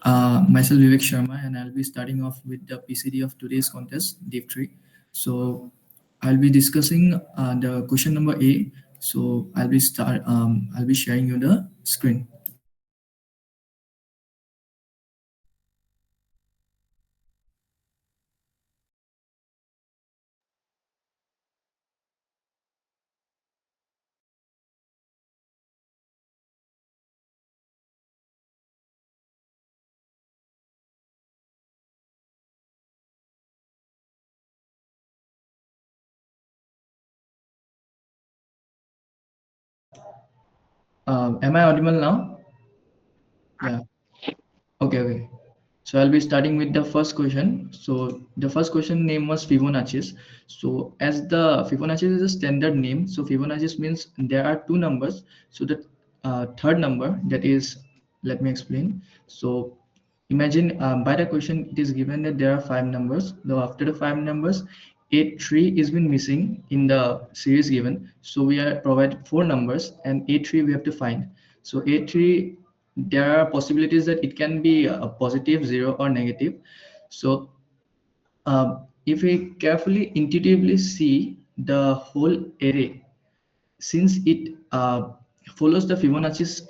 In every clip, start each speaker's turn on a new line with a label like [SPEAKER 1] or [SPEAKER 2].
[SPEAKER 1] Myself Vivek Sharma, and I'll be starting off with the PCD of today's contest, Deep 3. So I'll be discussing the question number A. So I'll be sharing you the screen. Am I audible now? Yeah. Okay. So I'll be starting with the first question. So the first question name was Fibonacci's. So as the Fibonacci is a standard name, so Fibonacci means there are two numbers. So the third number, that is, let me explain. So imagine by the question it is given that there are five numbers. Though after the five numbers, 8 3 is been missing in the series given. So we are provided four numbers, and 8 3 we have to find. So 8 3, there are possibilities that it can be a positive, zero, or negative. So if we carefully intuitively see the whole array, since it follows the Fibonacci's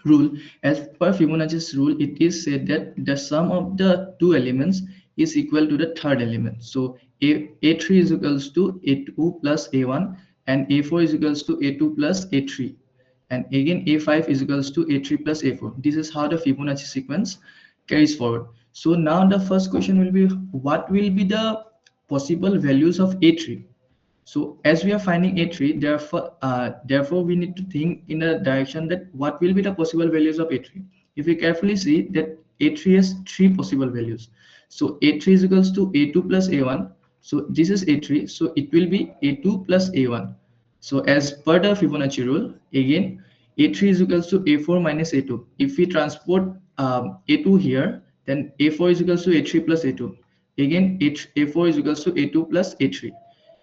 [SPEAKER 1] rule. As per Fibonacci's rule, it is said that the sum of the two elements is equal to the third element. So a3 is equals to a2 plus a1, and a4 is equals to a2 plus a3, and again a5 is equals to a3 plus a4. This is how the Fibonacci sequence carries forward. So now the first question will be, what will be the possible values of a3? So as we are finding a3, therefore we need to think in a direction that what will be the possible values of a3. If we carefully see that a3 has three possible values. So a3 is equals to a2 plus a1. So this is a3. So it will be a2 plus a1. So as per the Fibonacci rule, again, a3 is equals to a4 minus a2. If we transport a2 here, then a4 is equals to a3 plus a2. Again, a4 is equals to a2 plus a3.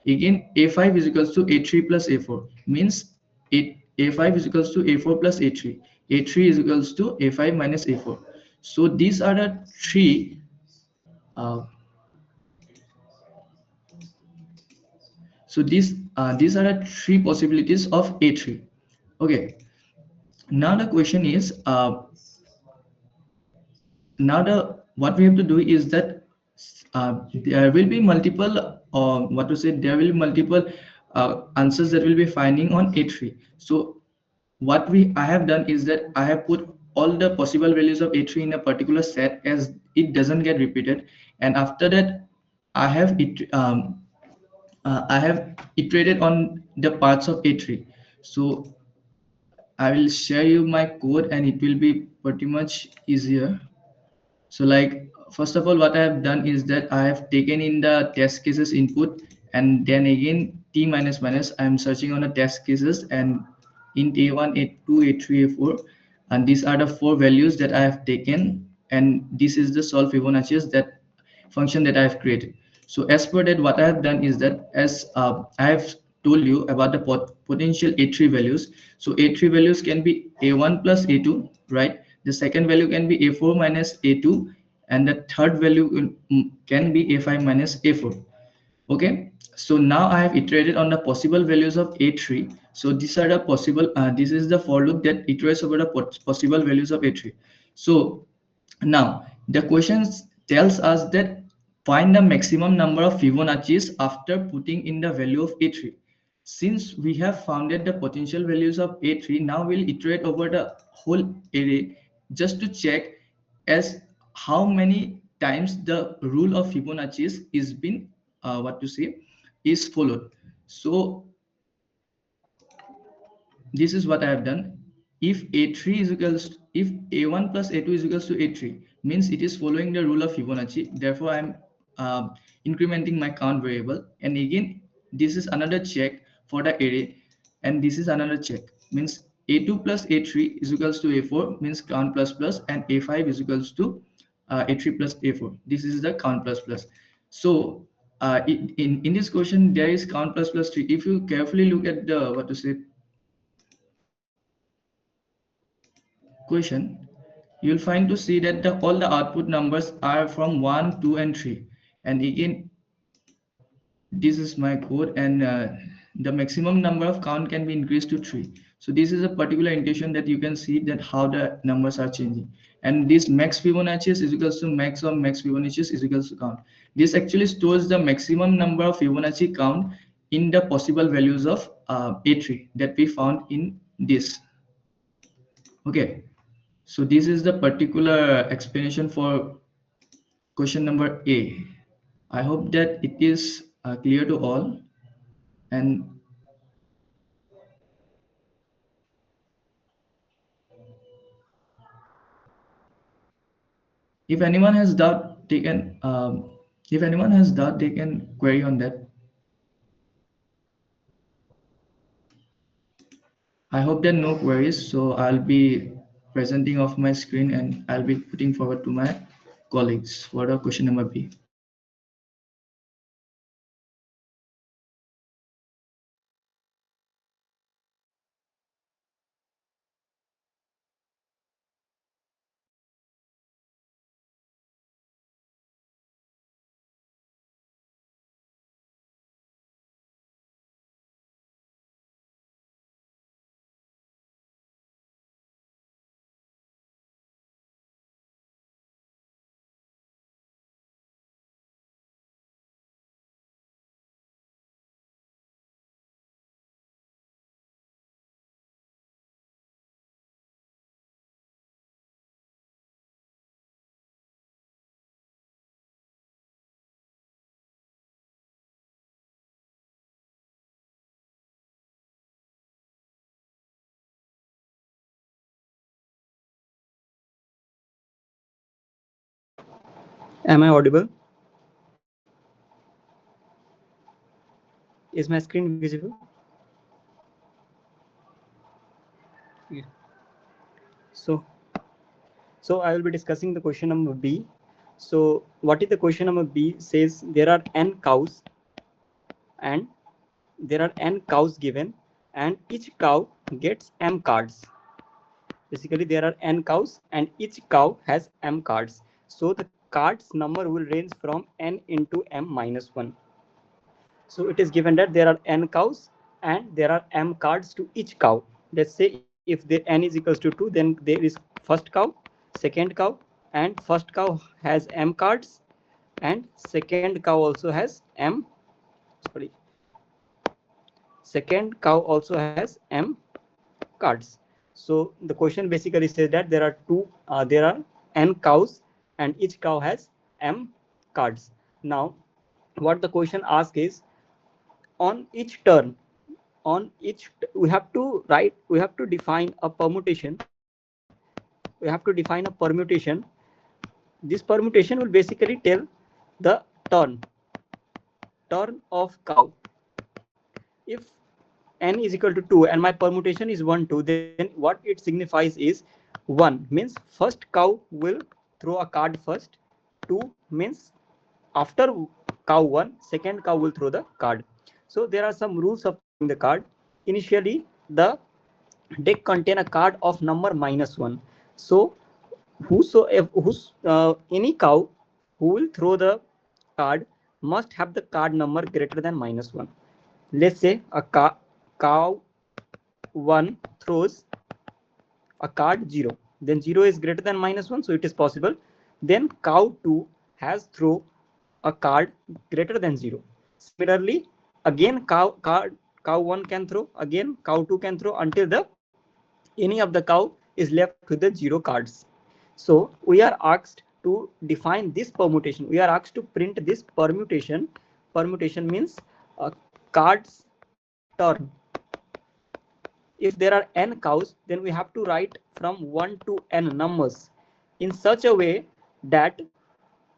[SPEAKER 1] Again, a5 is equals to a3 plus a4. Means a5 is equals to a4 plus a3. A3 is equals to a5 minus a4. So these are the three. Uh, these are the three possibilities of a3. Okay. Now the question is, now the what we have to do is that there will be multiple, there will be multiple answers that will be finding on a3. So what I have done is that I have put all the possible values of a3 in a particular set, as it doesn't get repeated. And after that, I have I have iterated on the parts of a3. So I will share you my code, and it will be pretty much easier. So like, first of all, what I have done is that I have taken in the test cases input, and then again t minus minus, I am searching on the test cases, and int a1, a2, a3, a4, and these are the four values that I have taken, and this is the solve Fibonacci's that function that I have created. So as per that, what I have done is that, as I have told you about the potential a3 values. So a3 values can be a1 plus a2, right? The second value can be a4 minus a2, and the third value can be a5 minus a4. Okay, so now I have iterated on the possible values of a3. So these are the possible, this is the for loop that iterates over the possible values of a3. So now the question tells us that find the maximum number of Fibonacci's after putting in the value of a3. Since we have founded the potential values of a3, now we'll iterate over the whole array just to check as how many times the rule of Fibonacci's is been is followed. So this is what I have done. If a3 is equals, if a1 plus a2 is equals to a3, means it is following the rule of Fibonacci. Therefore, I'm incrementing my count variable. And again, this is another check for the array, and this is another check. Means a2 plus a3 is equals to a4, means count plus plus, and a5 is equals to a3 plus a4. This is the count plus plus. So in this question, there is count plus plus 3. If you carefully look at the question, you'll find to see that all the output numbers are from 1, 2, and 3. And again, this is my code, and the maximum number of count can be increased to 3. So this is a particular indication that you can see that how the numbers are changing. And this max Fibonacci is equals to max of max Fibonacci is equals to count. This actually stores the maximum number of Fibonacci count in the possible values of A3 that we found in this. Okay, so this is the particular explanation for question number A. I hope that it is clear to all. And if anyone has doubt, they can query on that. I hope there are no queries, so I'll be presenting off my screen and I'll be putting forward to my colleagues for the question number B.
[SPEAKER 2] Am I audible? Is my screen visible? Yeah. So, so I will be discussing the question number B. So, what is the question number B? Says there are n cows and there are n cows given, and each cow gets m cards. Basically, there are n cows and each cow has m cards. So the cards number will range from n into m minus 1. So it is given that there are n cows and there are m cards to each cow. Let's say if the n is equals to 2, then there is first cow, second cow, and first cow has m cards and second cow also has m, sorry, second cow also has m cards. So the question basically says that there are n cows and each cow has m cards. Now what the question asks is, on each turn, we have to define a permutation. We have to define a permutation. This permutation will basically tell the turn of cow. If n is equal to 2 and my permutation is 1 2, then what it signifies is 1 means first cow will throw a card first, 2 means after cow 1 second cow will throw the card. So there are some rules of throwing the card. Initially the deck contain a card of number -1. So any cow who will throw the card must have the card number greater than -1. Let's say a cow 1 throws a card 0, then 0 is greater than -1, so it is possible. Then cow 2 has throw a card greater than 0. Similarly, again cow 1 can throw, again cow 2 can throw, until the any of the cow is left with the 0 cards. So we are asked to define this permutation. We are asked to print this permutation. Permutation means cards turn. If there are n cows, then we have to write from 1 to n numbers in such a way that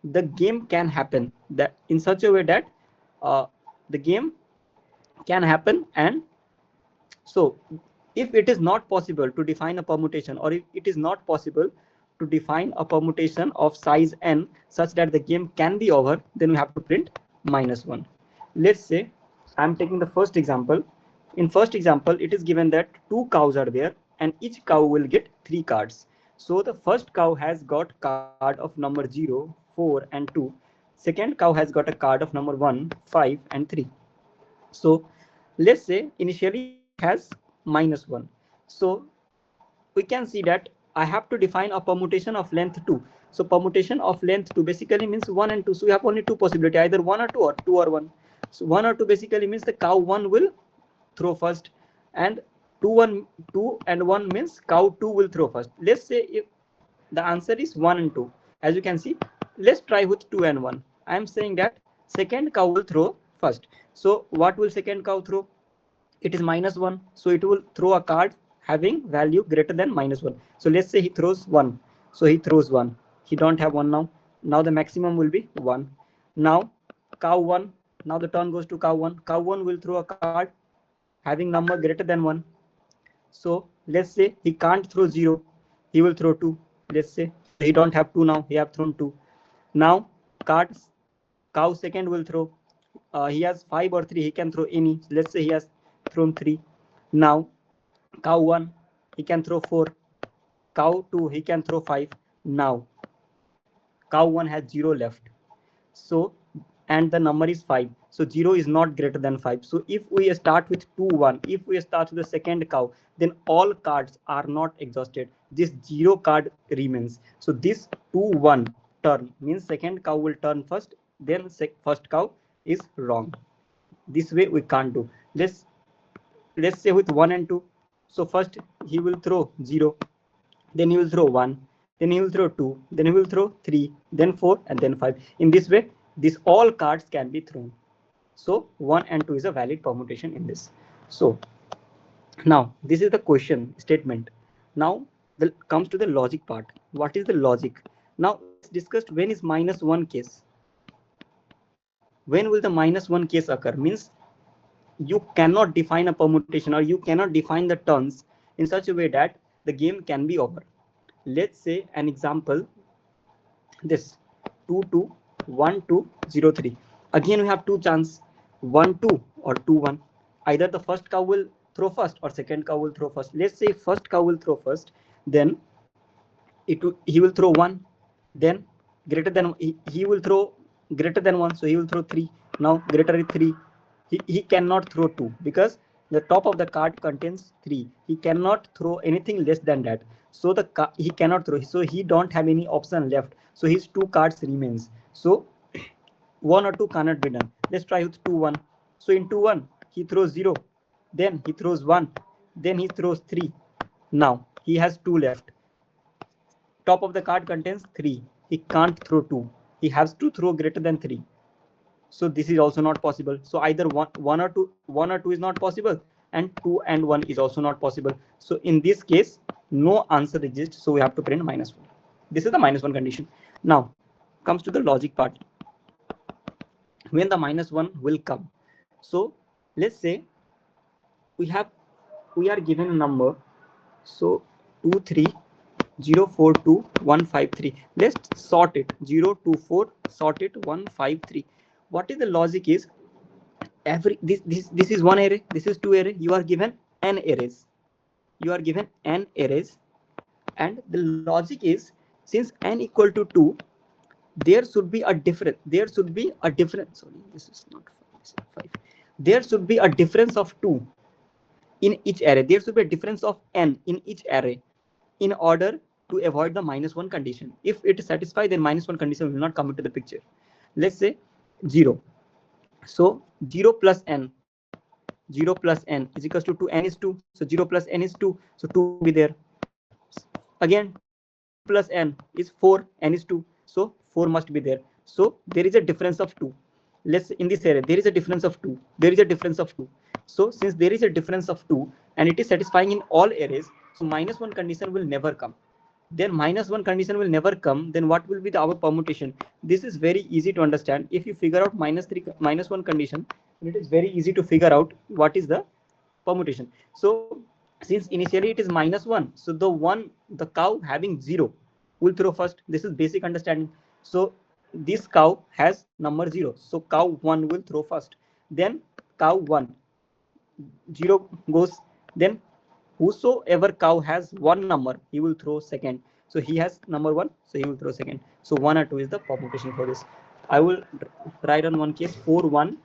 [SPEAKER 2] the game can happen. That in such a way that the game can happen. And so if it is not possible to define a permutation, or if it is not possible to define a permutation of size n such that the game can be over, then we have to print -1. Let's say I'm taking the first example. In first example, it is given that 2 cows are there and each cow will get 3 cards. So the first cow has got card of number 0, 4 and 2. Second cow has got a card of number 1, 5 and 3. So let's say initially it has -1. So we can see that I have to define a permutation of length 2. So permutation of length 2 basically means 1 and 2. So we have only two possibility, either 1 or 2 or 2 or 1. So 1 or 2 basically means the cow 1 will throw first, and 2 and 1 means cow 2 will throw first. Let's say if the answer is 1 and 2, as you can see, let's try with 2 and 1. I am saying that second cow will throw first. So what will second cow throw? It is -1, so it will throw a card having value greater than -1. So let's say he throws 1. So he throws 1. He don't have 1 now. Now the maximum will be 1. Now cow 1. Now the turn goes to cow 1. Cow 1 will throw a card having number greater than 1. So let's say he can't throw 0. He will throw 2. Let's say. So he don't have 2 now. He have thrown 2. Now cards cow second will throw. He has 5 or 3. He can throw any. Let's say he has thrown 3. Now cow 1 he can throw 4. Cow 2 he can throw 5. Now cow 1 has 0 left. So and the number is 5. So 0 is not greater than 5. So if we start with 2 1, if we start with the second cow, then all cards are not exhausted. This 0 card remains. So this 2 1 turn means second cow will turn first, then first cow is wrong. This way we can't do. Let's say with 1 and 2. So first he will throw 0, then he will throw 1, then he will throw 2, then he will throw 3, then 4 and then 5. In this way these all cards can be thrown. So 1 and 2 is a valid permutation in this. So now this is the question statement. Now comes to the logic part. What is the logic? Now let's discuss when is -1 case. When will the -1 case occur? Means you cannot define a permutation, or you cannot define the turns in such a way that the game can be over. Let's say an example, this 2 2 1 2 0 3. Again we have two chances, 1 2 or 2 1. Either the first cow will throw first or second cow will throw first. Let's say first cow will throw first, then he will throw 1, then greater than he will throw greater than 1, so he will throw 3. Now greater is 3. He cannot throw 2 because the top of the card contains 3. He cannot throw anything less than that. So he cannot throw. So he don't have any option left. So his 2 cards remains. So 1 or 2 cannot be done. Let's try with 2 1. So in 2 1 he throws 0, then he throws 1, then he throws 3. Now he has 2 left. Top of the card contains 3. He can't throw 2. He has to throw greater than 3. So this is also not possible. So either one or two is not possible, and 2 and 1 is also not possible. So in this case no answer exists, so we have to print -1. This is the -1 condition. Now comes to the logic part. When the -1 will come. So let's say we are given a number. So 2 3 0 4 2 1 5 3. Let's sort it. 0 2 4, sort it 1 5 3. What is the logic is, this is one array, this is 2 array. You are given n arrays. You are given n arrays, and the logic is, since n equal to 2, there should be a difference. Sorry, this is not 5, this is 5. There should be a difference of 2 in each array. There should be a difference of n in each array in order to avoid the -1 condition. If it is satisfied, then -1 condition will not come into the picture. Let's say 0. So 0 plus n is equals to n is 2. So 0 plus n is 2. So 2 will be there. Again 2 plus n is 4. N is 2. So 4 must be there. So there is a difference of 2. Let's in this array there is a difference of 2. There is a difference of 2. So since there is a difference of 2 and it is satisfying in all arrays, so -1 condition will never come. Then -1 condition will never come. Then what will be our permutation? This is very easy to understand. If you figure out -1 condition, it is very easy to figure out what is the permutation. So since initially it is -1, so the cow having 0 will throw first. This is basic understanding. So this cow has number 0. So cow 1 will throw first. Then cow 1, 0 goes. Then whosoever cow has 1 number, he will throw second. So he has number 1, so he will throw second. So 1 or 2 is the permutation for this. I will write on one case 4 1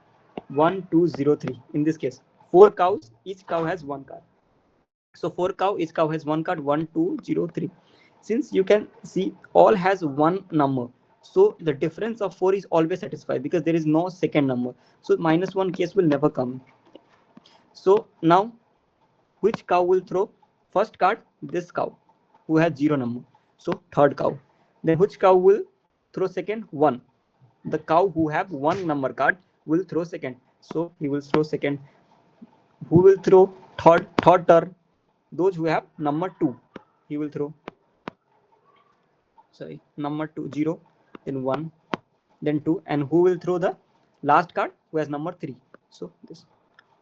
[SPEAKER 2] 1 2 0 3. In this case, 4 cows, each cow has one card. So 4 cow, each cow has one card, 1 2 0 3. Since you can see all has one number, so the difference of 4 is always satisfied because there is no second number. So minus 1 case will never come. So now which cow will throw first card? This cow who has 0 number. So third cow. Then which cow will throw second? 1. The cow who have 1 number card will throw second. So he will throw second. Who will throw third turn? Those who have number 2. He will throw, sorry, number 2 0, then 1, then 2. And who will throw the last card? Who has number 3. So this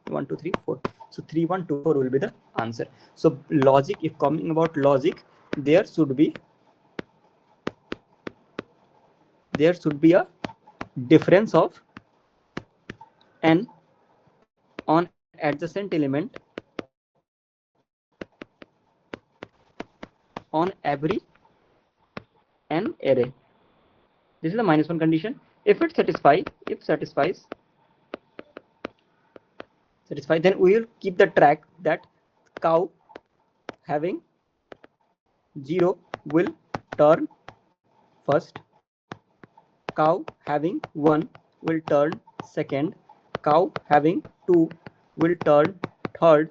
[SPEAKER 2] 1 2 3 4. So 3 1 2 4 will be the answer. So logic, if coming about logic, there should be a difference of n on adjacent element on every n array. This is the minus 1 condition. If it satisfy, then we will keep the track that cow having 0 will turn first, cow having 1 will turn second, cow having 2 will turn third,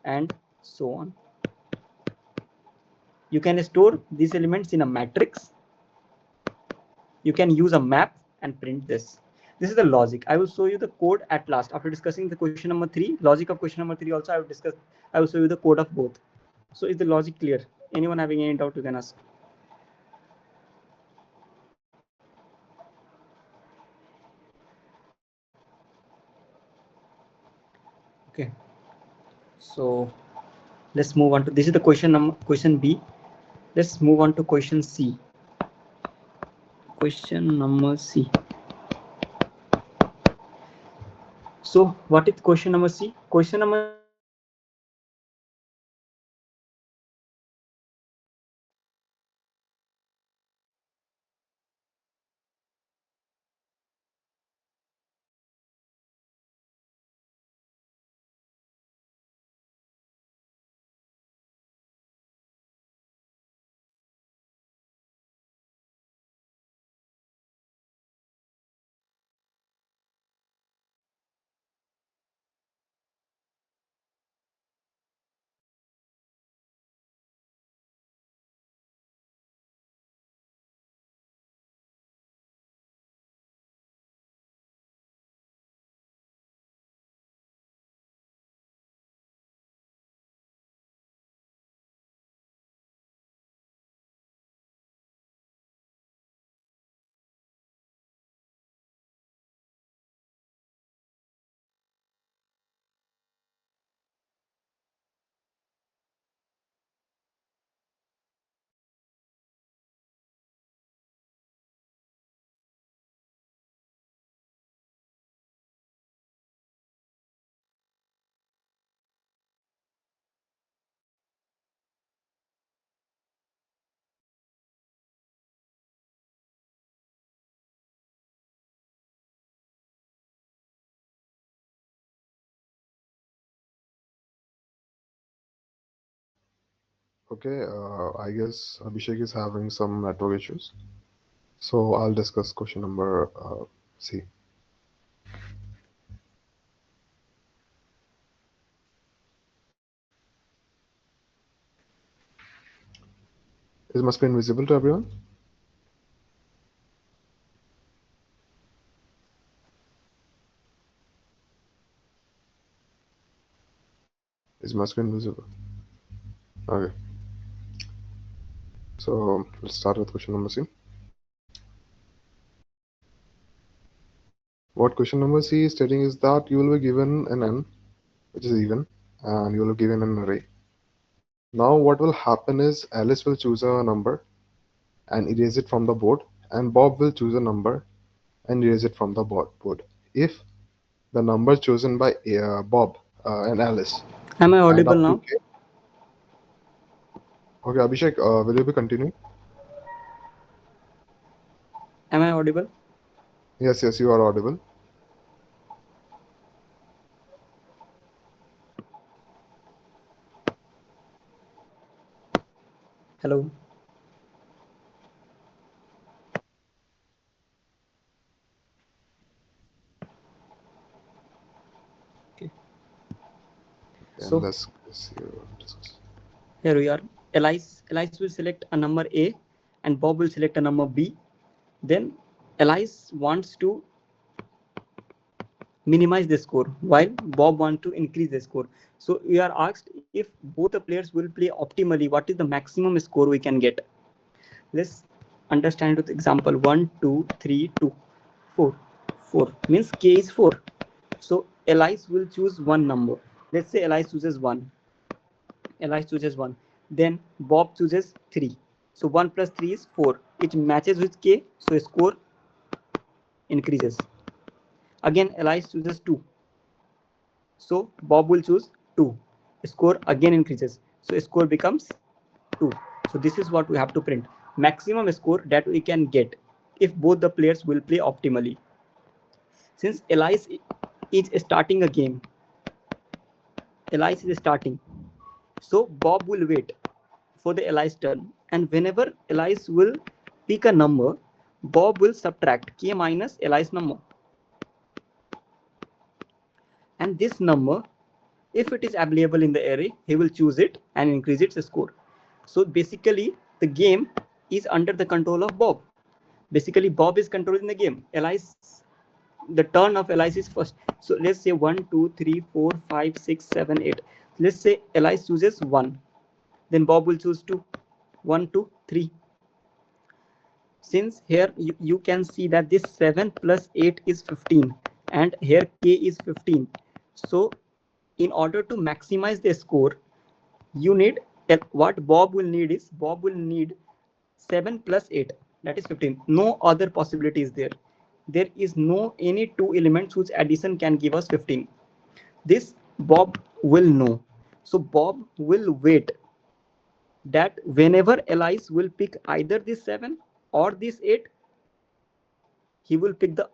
[SPEAKER 2] and so on. You can store these elements in a matrix. You can use a map and print this. This is the logic. I will show you the code at last. After discussing the question number 3, logic of question number 3 also, I will show you the code of both. So is the logic clear? Anyone having any doubt, you can ask. Okay. So let's move on to, this is the question B. Let's move on to question C. Question number C. So what is question number C? Question number C is telling that
[SPEAKER 3] Okay, I guess Abhishek is having some network issues. So I'll discuss question number C. Is my screen visible to everyone? Is my screen visible? Okay. So let's start with question number C. What question number C is stating is that you will be given an n, which is even, and you will be given an array. Now what will happen is Alice will choose a number and erase it from the board, and Bob will choose a number and erase it from the board. If the number chosen by Bob and Alice
[SPEAKER 2] am I
[SPEAKER 3] add
[SPEAKER 2] audible
[SPEAKER 3] up to
[SPEAKER 2] now?
[SPEAKER 3] k, Okay, Abhishek, will you be continuing?
[SPEAKER 2] Am I audible?
[SPEAKER 3] Yes, yes, you are audible.
[SPEAKER 2] Hello. Okay.
[SPEAKER 3] Okay,
[SPEAKER 2] So
[SPEAKER 3] let's see, discuss.
[SPEAKER 2] here we are. Elias will select a number A, and Bob will select a number B. Then Elias wants to minimize the score while Bob wants to increase the score. So we are asked if both the players will play optimally, what is the maximum score we can get? Let's understand with example 1, 2, 3, 2, 4. 4 means K is 4. So Elias will choose one number. Let's say Elias chooses 1. Elias chooses 1. Then Bob chooses 3. So 1 plus 3 is 4. It matches with K, so score increases. Again, Elias chooses 2. So Bob will choose 2. Score again increases. So score becomes 2. So this is what we have to print. Maximum score that we can get if both the players will play optimally. Since Elias is starting a game, Elias is starting. So Bob will wait for the Elias turn. And whenever Elias will pick a number, Bob will subtract K minus Elias number. And this number, if it is available in the array, he will choose it and increase its score. So basically, the game is under the control of Bob. Basically, Bob is controlling the game. Elias, the turn of Elias is first. So let's say 1, 2, 3, 4, 5, 6, 7, 8. Let's say Elias chooses 1. Then Bob will choose 2. 1, 2, 3. Since here you can see that this 7 plus 8 is 15 and here K is 15. So in order to maximize the score, you need, what Bob will need is Bob will need 7 plus 8, that is 15. No other possibility is there. There is no any two elements whose addition can give us 15. This Bob will know. So Bob will wait that whenever Elias will pick either this 7 or this 8, he will pick the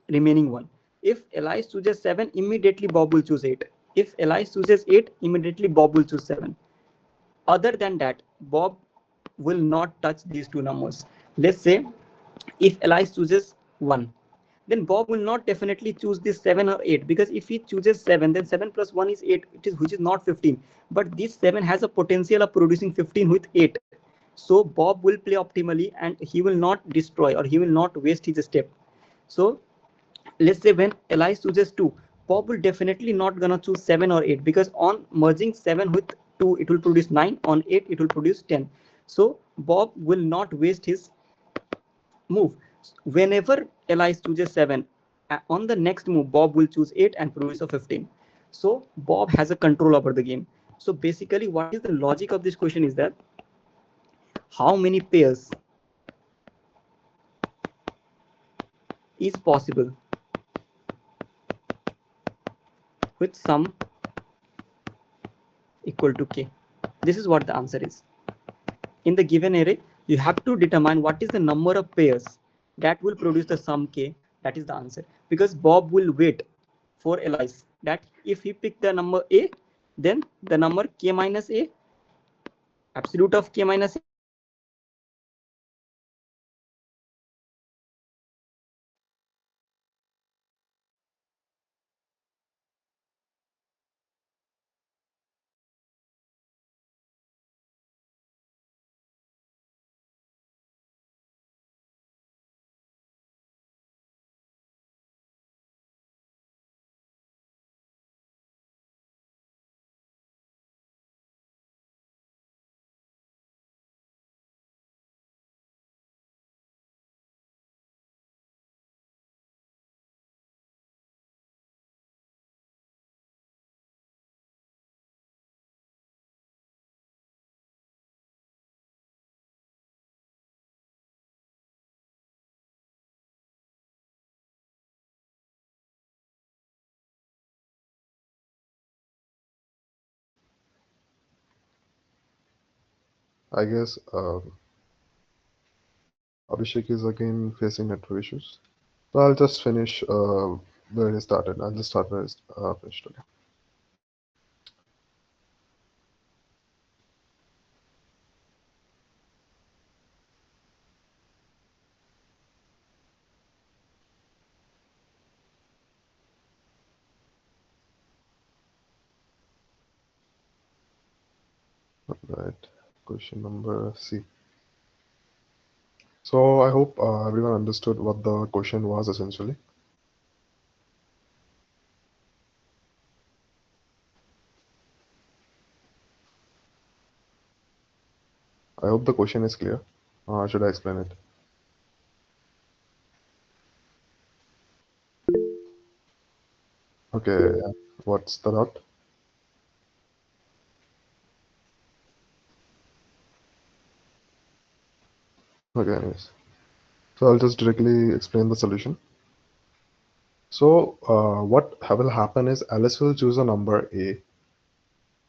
[SPEAKER 2] remaining one. If Elias chooses 7, immediately Bob will choose 8. If Elias chooses 8, immediately Bob will choose 7. Other than that, Bob will not touch these two numbers. Let's say if Elias chooses 1, then Bob will not definitely choose this 7 or 8, because if he chooses 7, then 7 plus 1 is 8, which is not 15. But this 7 has a potential of producing 15 with 8. So Bob will play optimally and he will not destroy or he will not waste his step. So let's say when Elias chooses 2, Bob will definitely not gonna choose 7 or 8, because on merging 7 with 2 it will produce 9, on 8 it will produce 10. So Bob will not waste his move. Whenever Elias chooses 7, on the next move Bob will choose 8 and produce a 15. So Bob has a control over the game. So basically what is the logic of this question is that how many pairs is possible with sum equal to k. This is what the answer is. In the given array, you have to determine what is the number of pairs that will produce the sum k. That is the answer. Because Bob will wait for Elias that if he pick the number a, then the number k minus a, absolute of k minus a, will be equal to 1. So Bob will wait for Elias to pick the number a. Then Elias will choose 1. Then Bob will choose 2. Then Bob will choose 3. Then Elias will choose 4. Then Bob will choose 5. Then Elias will choose 6. Then Bob will choose 7. Then Elias will choose 8. Then Bob will choose 9. Then Elias will choose 10. Then Bob will choose 11. Then Elias will choose 12. Then Bob will choose 13. Then Elias will choose 14.
[SPEAKER 3] I guess Abhishek is again facing network issues. So I'll just finish where he started. I'll just start where he finished. Okay. Right. Question number C. So I hope everyone understood what the question was essentially. I hope the question is clear. Should I explain it? Okay. What's the dot? Okay. Anyways. So I'll just directly explain the solution. So what will happen is Alice will choose a number A,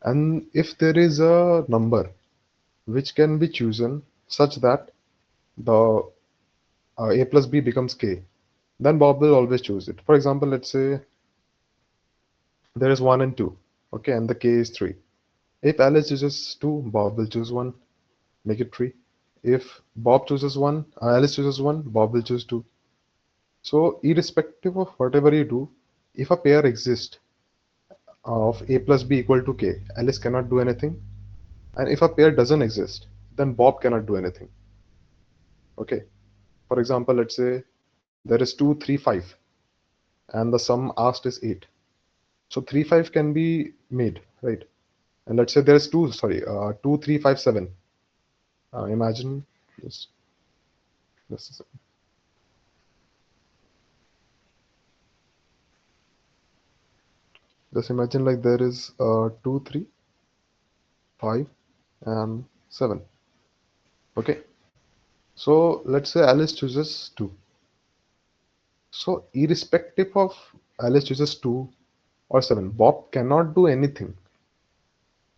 [SPEAKER 3] and if there is a number which can be chosen such that the A plus B becomes K, then Bob will always choose it. For example, let's say there is 1 and 2, okay, and the K is 3. If Alice chooses 2, Bob will choose 1, make it 3. If Bob chooses 1, Alice chooses 1, Bob will choose 2. So irrespective of whatever you do, if a pair exists of A plus B equal to K, Alice cannot do anything. And if a pair doesn't exist, then Bob cannot do anything. Okay. For example, let's say there is 2, 3, 5, and the sum asked is 8. So 3, 5 can be made, right? And let's say there is 2, sorry, 2, 3, 5, 7. Imagine, just a second. Just imagine like there is 2, 3, 5, and 7. Okay. So let's say Alice chooses 2. So irrespective of Alice chooses 2 or 7, Bob cannot do anything,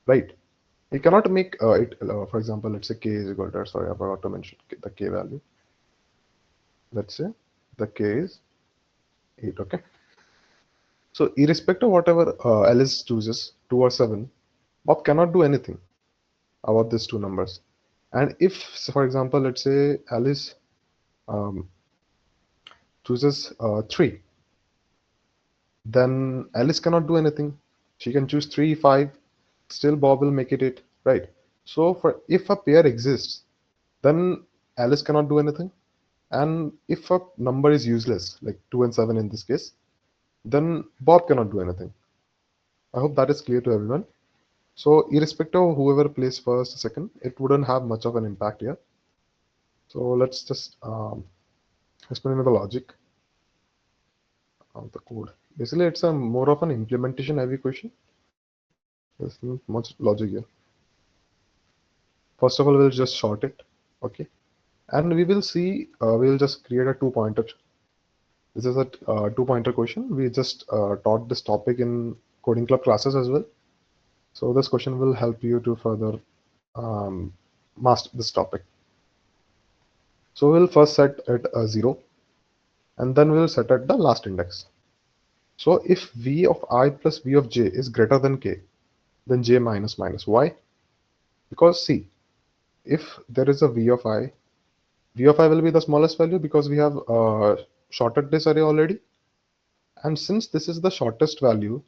[SPEAKER 3] right? He cannot make it, for example, let's say k is equal to, sorry, I forgot to mention the k value. Let's say the k is 8, okay? So irrespective of whatever Alice chooses, 2 or 7, Bob cannot do anything about these two numbers. And if, so for example, let's say Alice um, chooses 3, then Alice cannot do anything. She can choose 3, 5, still Bob will make it 8, right? So for if a pair exists, then Alice cannot do anything. And if a number is useless, like 2 and 7 in this case, then Bob cannot do anything. I hope that is clear to everyone. So irrespective of whoever plays first or second, it wouldn't have much of an impact here. So let's just explain the logic of the code. Basically, it's a more of an implementation heavy question. There's not much logic here. First of all, we'll just short it, okay? And we will see, we'll just create a two-pointer. This is a two-pointer question. We just taught this topic in coding club classes as well. So this question will help you to further master this topic. So we'll first set it a 0, and then we'll set at the last index. So if v of I plus v of j is greater than k, then j minus minus. Why? Because see, if there is a v of I will be the smallest value because we have shorted this array already. And since this is the shortest value,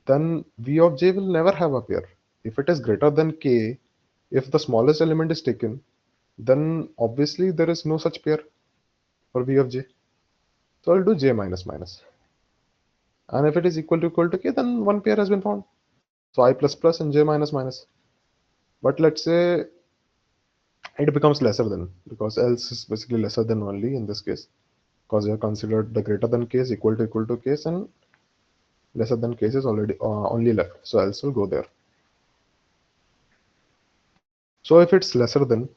[SPEAKER 3] then v of j will never have a pair. If it is greater than k, if the smallest element is taken, then obviously there is no such pair for v of j. So I'll do j minus minus. And if it is equal to k, then one pair has been found. So I plus plus and j minus minus. But let's say it becomes lesser than, because else is basically lesser than only in this case, because we have considered the greater than case equal to case, and lesser than case is already only left. So else will go there. So if it's lesser than,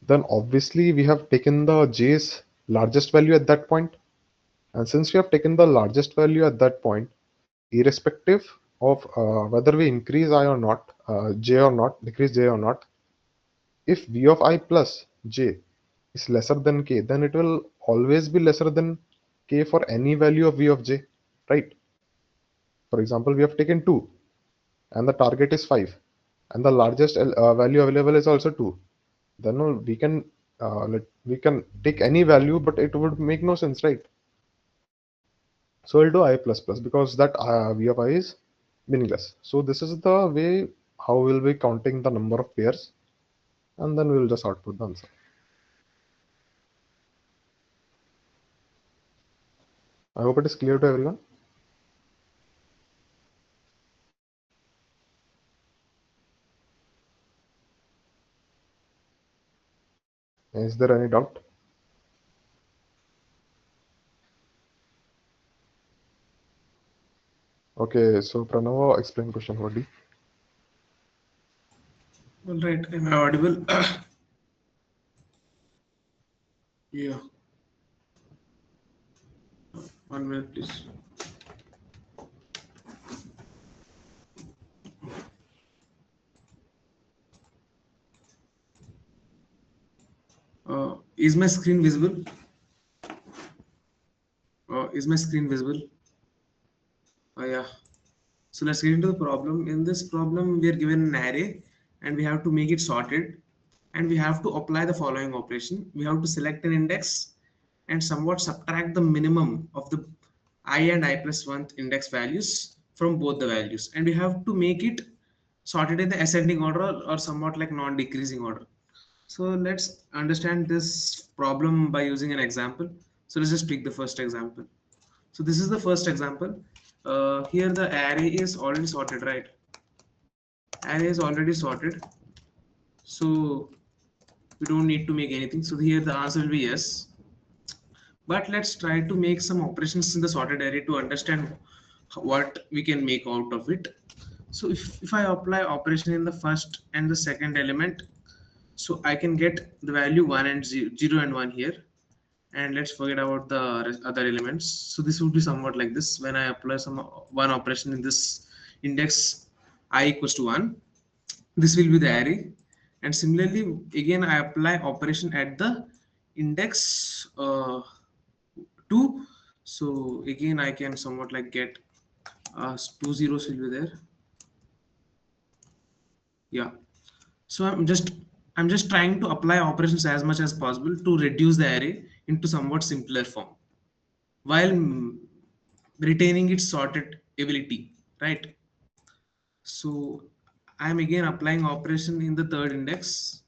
[SPEAKER 3] then obviously we have taken the j's largest value at that point. And since we have taken the largest value at that point, irrespective of whether we increase I or not, j or not, decrease j or not, If v of I plus j is lesser than k, then it will always be lesser than k for any value of v of j, right? For example, we have taken 2 and the target is 5 and the largest value available is also 2. Then we can take any value, but it would make no sense, right? So we'll do I plus plus because that v of I is meaningless. So this is the way how we'll be counting the number of pairs, and then we'll just output the answer. I hope it is clear to everyone. Is there any doubt? Okay, so Pranav, explain question 4D.
[SPEAKER 4] All right, am I audible? Yeah, 1 minute, please. Is my screen visible? Is my screen visible? Yeah. So let's get into the problem. In this problem, we are given an array and we have to make it sorted, and we have to apply the following operation. We have to select an index and somewhat subtract the minimum of the I and I plus 1 index values from both the values, and we have to make it sorted in the ascending order or somewhat like non-decreasing order. So let's understand this problem by using an example. So let's just pick the first example. So this is the first example. Here the array is already sorted, right? Array is already sorted. So we don't need to make anything. So here the answer will be yes. But let's try to make some operations in the sorted array to understand what we can make out of it. So if I apply operation in the first and the second element, so I can get the value 1 and 0 and 1 here. And let's forget about the other elements. So this would be somewhat like this. When I apply some one operation in this index I equals to 1, this will be the array. And similarly, again I apply operation at the index 2. So again I can somewhat like get 2 zeros will be there. Yeah. So I'm just trying to apply operations as much as possible to reduce the array into somewhat simpler form while retaining its sorted ability, right? So I'm again applying operation in the third index.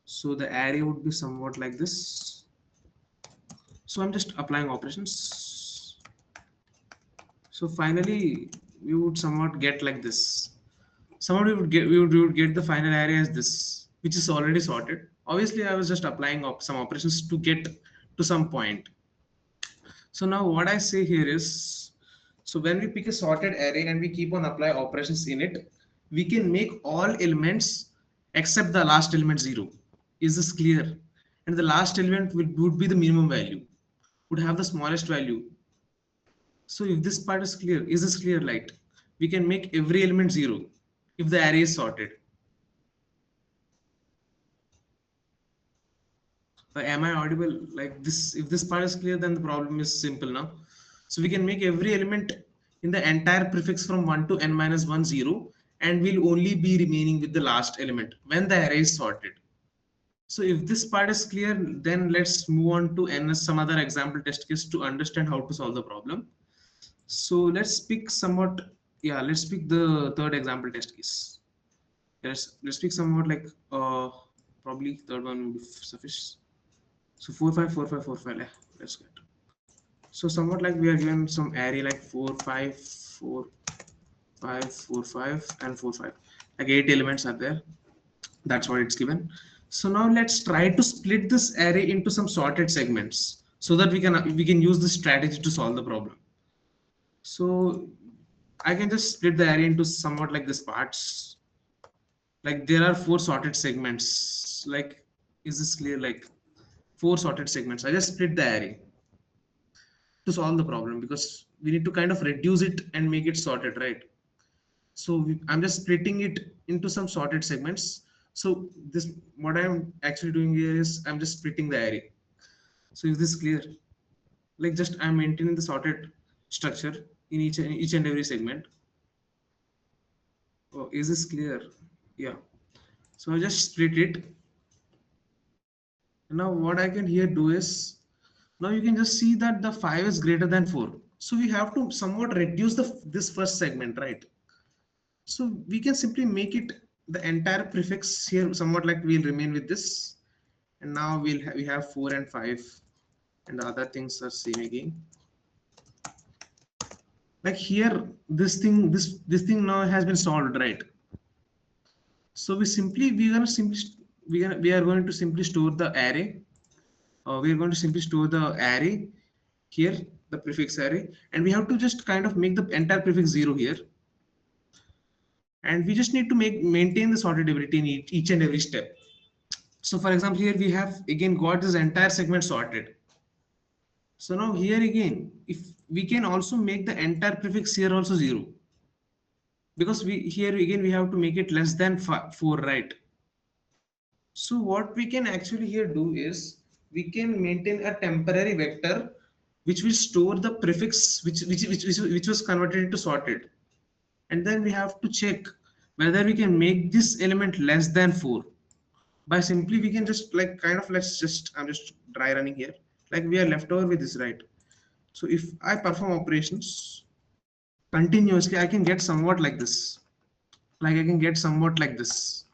[SPEAKER 4] So the array would be somewhat like this. So I'm just applying operations. So finally we would somewhat get like this. Somewhat we would get the final array as this, which is already sorted. Obviously I was just applying some operations to get to some point. So now what I say here is, so when we pick a sorted array and we keep on apply operations in it, we can make all elements except the last element 0. Is this clear? And the last element would be the minimum value, would have the smallest value. So if this part is clear, is this clear, light? We can make every element 0 if the array is sorted. Am I audible like this? If this part is clear, then the problem is simple now. So we can make every element in the entire prefix from 1 to n minus 1 0, and will only be remaining with the last element when the array is sorted. So if this part is clear, then let's move on to some other example test case to understand how to solve the problem. So let's pick somewhat, yeah, let's pick the third example test case. Let's pick somewhat like probably third one will be sufficient. So 4 5 4 5 4 5. Let's get. So somewhat like we are given some array like 4 5 4 5 4 5 and 4 5. Like 8 elements are there. That's what it's given. So now let's try to split this array into some sorted segments so that we can use this strategy to solve the problem. So I can just split the array into somewhat like this parts. Like there are 4 sorted segments. Like, is this clear? Like 4 sorted segments. I just split the array to solve the problem because we need to kind of reduce it and make it sorted, right? So I'm just splitting it into some sorted segments. So this, what I'm actually doing here is I'm just splitting the array. So is this clear? Like just I'm maintaining the sorted structure in each and every segment. Oh, is this clear? Yeah. So I just split it. Now what I can here do is, now you can just see that the 5 is greater than 4. So we have to somewhat reduce this first segment, right? So we can simply make it the entire prefix here somewhat like we'll remain with this. And now we have 4 and 5, and the other things are same again. Like here, this thing now has been solved, right? So we are going to simply store the array. We are going to simply store the array here, the prefix array, and we have to just kind of make the entire prefix 0 here, and we just need to maintain the sortability in each and every step. So for example, here we have again got this entire segment sorted. So now here again, if we can also make the entire prefix here also 0, because we here again we have to make it less than 4, right? So what we can actually here do is we can maintain a temporary vector which will store the prefix which was converted into sorted, and then we have to check whether we can make this element less than 4 by simply we can just like kind of, let's just, I'm just dry running here, like we are left over with this, right? So if I perform operations continuously, I can get somewhat like this, like I can get somewhat like this.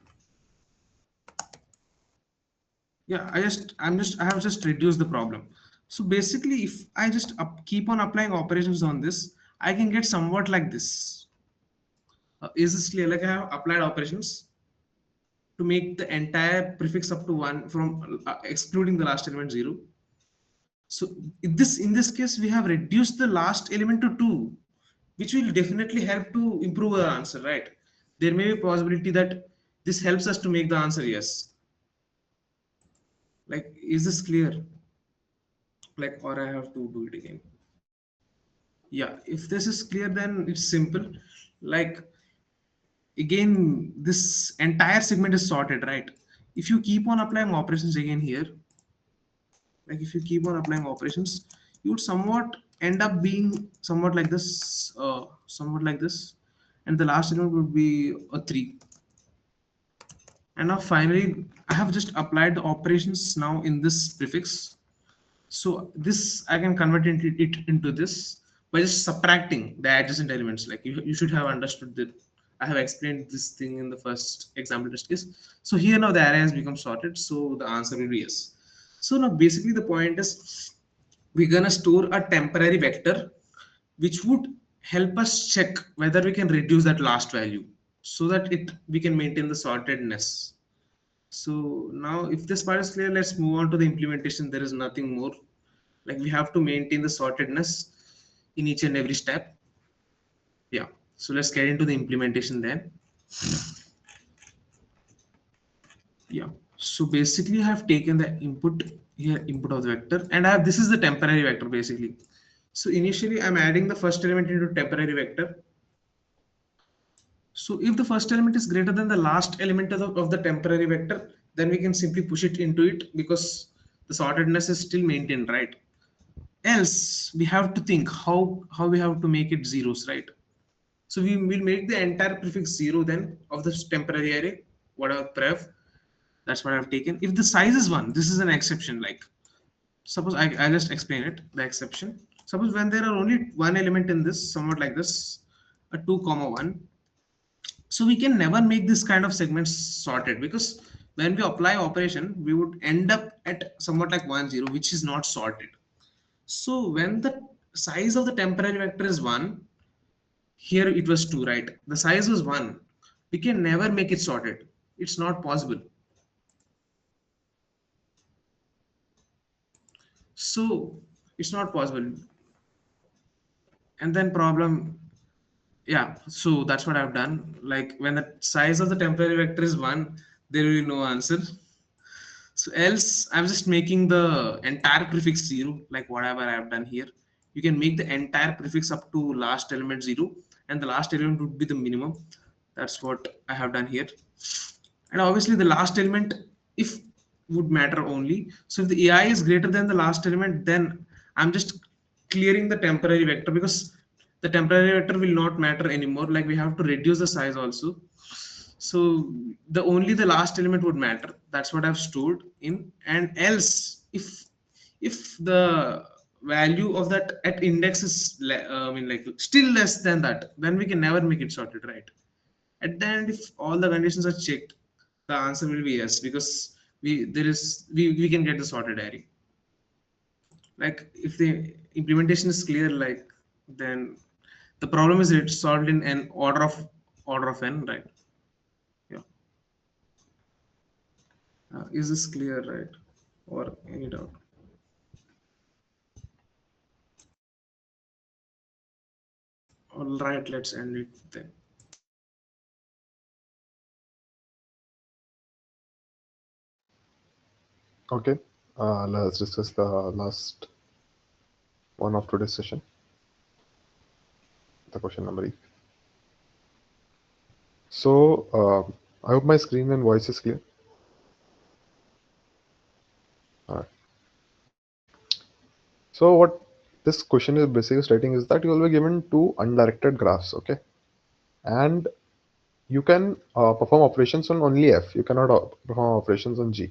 [SPEAKER 4] Yeah, I have just reduced the problem. So basically if I just keep on applying operations on this, I can get somewhat like this. Is this clear? Like I have applied operations to make the entire prefix up to 1 from excluding the last element 0. So in this case we have reduced the last element to 2, which will definitely help to improve our answer, right? There may be a possibility that this helps us to make the answer yes. Like, is this clear? Like, or I have to do it again? Yeah, if this is clear, then it's simple. Like, again, this entire segment is sorted, right? If you keep on applying operations again here, like if you keep on applying operations, you would somewhat end up being somewhat like this, and the last element would be a 3. And now finally, I have just applied the operations now in this prefix. So this I can convert it into this by just subtracting the adjacent elements. Like you should have understood that I have explained this thing in the first example test case. So here now the array has become sorted, so the answer will be yes. So now basically the point is we're gonna store a temporary vector which would help us check whether we can reduce that last value so that we can maintain the sortedness. So now if this part is clear, let's move on to the implementation. There is nothing more. Like we have to maintain the sortedness in each and every step. Yeah. So let's get into the implementation then. Yeah. So basically I have taken the input here, input of the vector, and I have, this is the temporary vector basically. So initially I'm adding the first element into temporary vector. So if the first element is greater than the last element of the temporary vector, then we can simply push it into it because the sortedness is still maintained, right? Else we have to think how we have to make it zeros, right? So we will make the entire prefix 0 then of this temporary array, whatever pref, that's what I've taken. If the size is 1, this is an exception. Like suppose I just explain it, the exception. Suppose when there are only one element in this, somewhat like this, a 2 comma 1, so we can never make this kind of segments sorted, because when we apply operation we would end up at somewhat like 1 0, which is not sorted. So when the size of the temporary vector is 1, here it was 2, right? The size was 1, we can never make it sorted. It's not possible. So it's not possible. And then problem, yeah, so that's what I've done. Like when the size of the temporary vector is 1, there will be no answer. So else I'm just making the entire prefix 0, like whatever I've done here. You can make the entire prefix up to last element 0, and the last element would be the minimum. That's what I have done here. and obviously the last element if would matter only. So if the AI is greater than the last element, then I'm just clearing the temporary vector, because the temporary vector will not matter anymore, like we have to reduce the size also. So the only the last element would matter, that's what I've stored in. And else if the value of that at index is I mean like still less than that, then we can never make it sorted, right? At the end, if all the conditions are checked, the answer will be yes, because we can get the sorted array. Like if the implementation is clear, like then the problem is it's solved in an order of n, right? Yeah. Is this clear, right? Or any doubt? All right, let's end it then.
[SPEAKER 3] Okay, let's discuss the last one of today's session, the question number 8. So, I hope my screen and voice is clear. Alright. So, what this question is basically stating is that you will be given two undirected graphs, okay? And you can perform operations on only F. You cannot perform operations on G.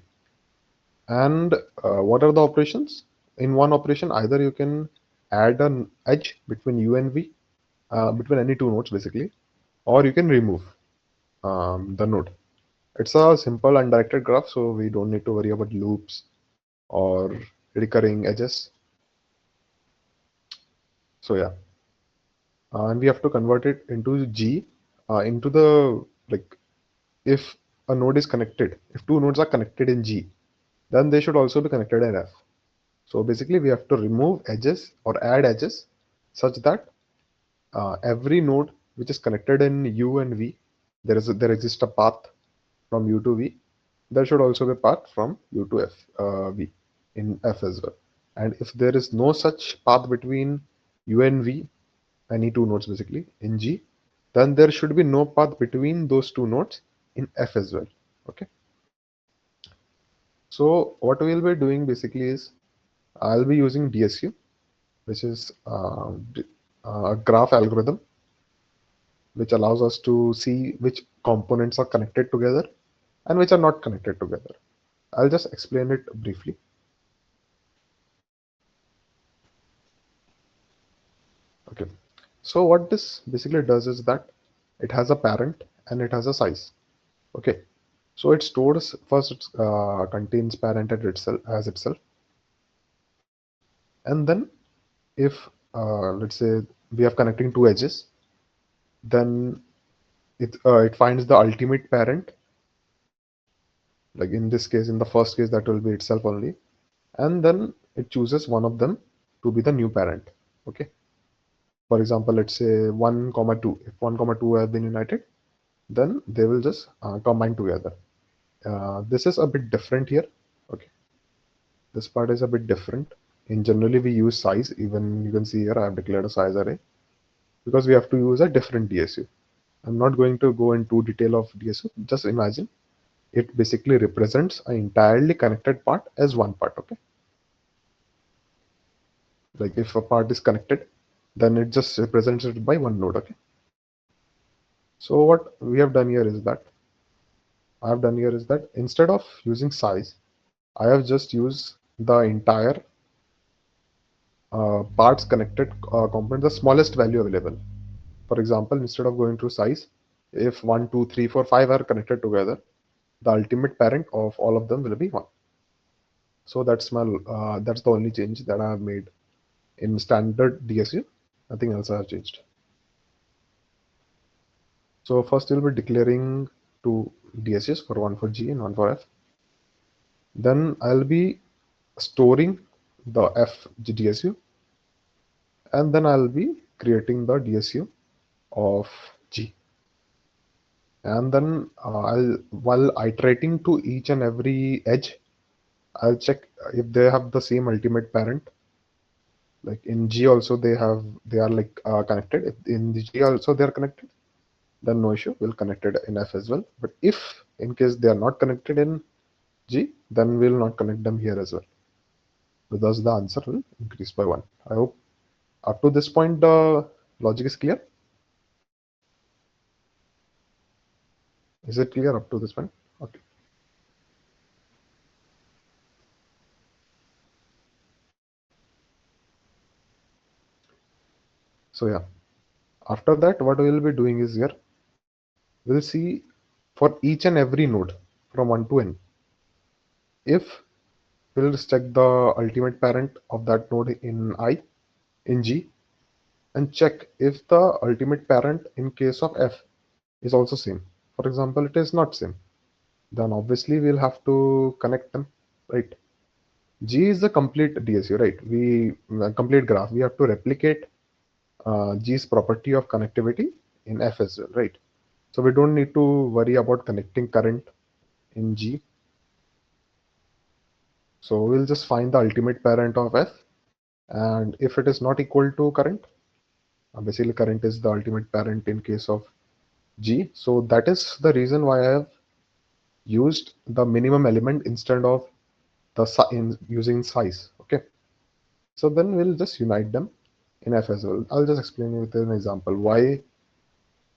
[SPEAKER 3] And what are the operations? In one operation, either you can add an edge between U and V, between any two nodes basically, or you can remove the node. It's a simple undirected graph, so we don't need to worry about loops or recurring edges. So yeah, and we have to convert it into G, into the, like, if a node is connected, if two nodes are connected in G, then they should also be connected in F. So basically, we have to remove edges or add edges such that every node which is connected in U and V, there exists a path from U to V. There should also be a path from U to F, V in F as well. And if there is no such path between U and V, any two nodes basically in G, then there should be no path between those two nodes in F as well. Okay. So what we'll be doing basically is I'll be using DSU, which is a graph algorithm which allows us to see which components are connected together and which are not connected together. I'll just explain it briefly. Okay. So what this basically does is that it has a parent and it has a size. Okay. So it stores first, it contains parent as itself, and then if let's say we are connecting two edges, then it finds the ultimate parent. Like in this case, in the first case, that will be itself only, and then it chooses one of them to be the new parent. Okay. For example, let's say 1 comma 2. If 1 comma 2 have been united, then they will just combine together. This is a bit different here. Okay. This part is a bit different. In generally, we use size. Even you can see here, I have declared a size array because we have to use a different DSU. I'm not going to go into detail of DSU. Just imagine it basically represents an entirely connected part as one part. Okay. Like if a part is connected, then it just represents it by one node. Okay. So what we have done here is that instead of using size, I have just used the entire parts connected component, the smallest value available. For example, instead of going to size, if 1, 2, 3, 4, 5 are connected together, the ultimate parent of all of them will be 1. So that's the only change that I have made in standard DSU. Nothing else I have changed. So first we'll be declaring two DSUs, for one for G and one for F. Then I'll be storing the F DSU, and then I'll be creating the DSU of G. And then while iterating to each and every edge, I'll check if they have the same ultimate parent. Like in G also they are like connected. If in the G also they are connected, then no issue. We'll connect it in F as well. But if In case they are not connected in G, then we will not connect them here as well. So thus the answer will increase by 1. I hope up to this point the logic is clear. Is it clear up to this point? Okay. So yeah, after that what we will be doing is here, we'll see for each and every node from 1 to n, if we'll just check the ultimate parent of that node in I, in G, and check if the ultimate parent in case of F is also same. For example, it is not same, then obviously we'll have to connect them, right? G is the complete DSU, right? We complete graph. We have to replicate G's property of connectivity in F as well, right? So we don't need to worry about connecting current in G. So we'll just find the ultimate parent of F, and if it is not equal to current, basically current is the ultimate parent in case of G. So that is the reason why I have used the minimum element instead of the using size. Okay. So then we'll just unite them in F as well. I'll just explain you with an example why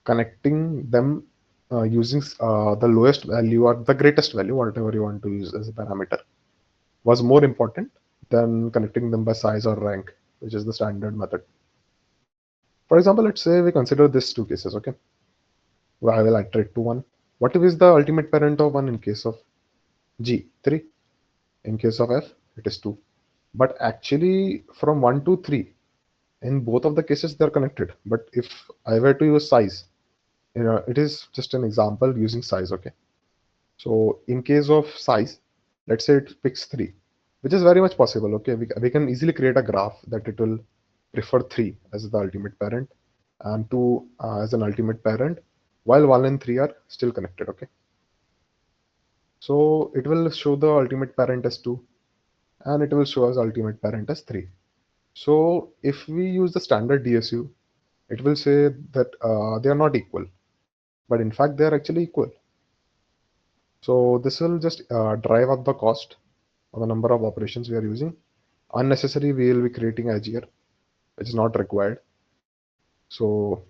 [SPEAKER 3] connecting them using the lowest value or the greatest value, whatever you want to use as a parameter, was more important than connecting them by size or rank, which is the standard method. For example, let's say we consider these two cases, okay? Where I will iterate to 1. What is the ultimate parent of 1 in case of G? 3. In case of F, it is 2. But actually, from 1 to 3, in both of the cases, they are connected. But if I were to use size, it is just an example using size, okay? So in case of size, let's say it picks 3, which is very much possible, okay? We can easily create a graph that it will prefer 3 as the ultimate parent and 2 as an ultimate parent, while 1 and 3 are still connected, okay? So it will show the ultimate parent as 2 and it will show us ultimate parent as 3. So if we use the standard DSU, it will say that they are not equal, but in fact they are actually equal. So this will just drive up the cost or the number of operations we are using. Unnecessary, we will be creating edge here, which is not required. So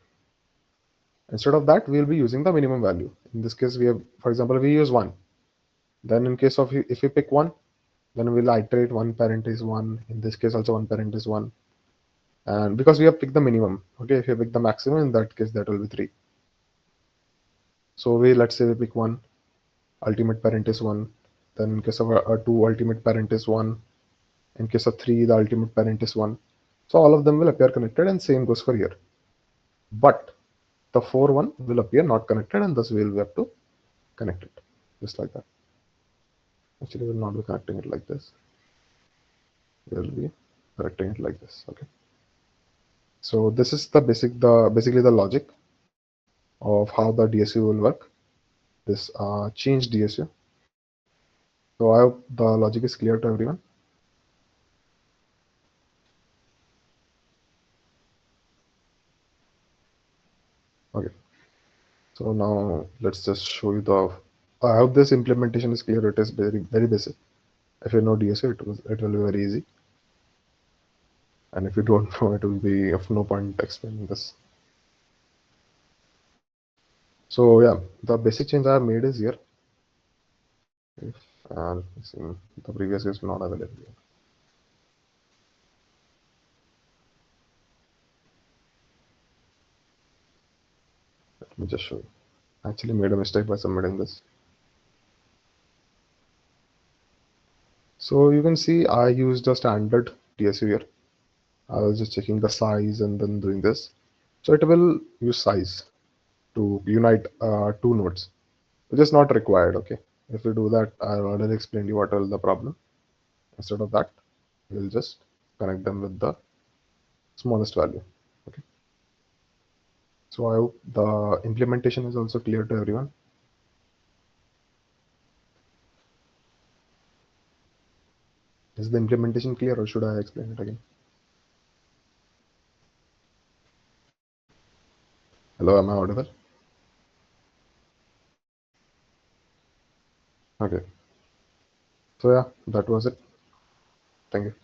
[SPEAKER 3] instead of that, we will be using the minimum value. In this case, we have, for example, we use 1. Then in case of if we pick 1, then we'll iterate 1 parent is 1. In this case, also 1 parent is 1. And because we have picked the minimum, okay, if you pick the maximum, in that case, that will be 3. So let's say we pick 1, ultimate parent is 1. Then in case of a 2, ultimate parent is 1. In case of 3, the ultimate parent is 1. So all of them will appear connected, and same goes for here. But the 4 one will appear not connected, and thus we will have to connect it just like that. Actually, we will not be connecting it like this. We will be connecting it like this. Okay. So this is the basically the logic of how the DSU will work. This change DSU. So I hope the logic is clear to everyone. Okay. So now let's just show you the. I hope this implementation is clear. It is very basic. If you know DSU, it will be very easy. And if you don't know, it will be of no point explaining this. So yeah, the basic change I have made is here. If the previous is not available here. Let me just show you. I actually made a mistake by submitting this. So you can see I used a standard DSU here. I was just checking the size and then doing this. So it will use size to unite two nodes, which is not required. Okay. If we do that, I'll already explained you what is the problem. Instead of that, we'll just connect them with the smallest value. Okay. So I hope the implementation is also clear to everyone. Is the implementation clear or should I explain it again? Hello, am I audible? Okay. So yeah, that was it. Thank you.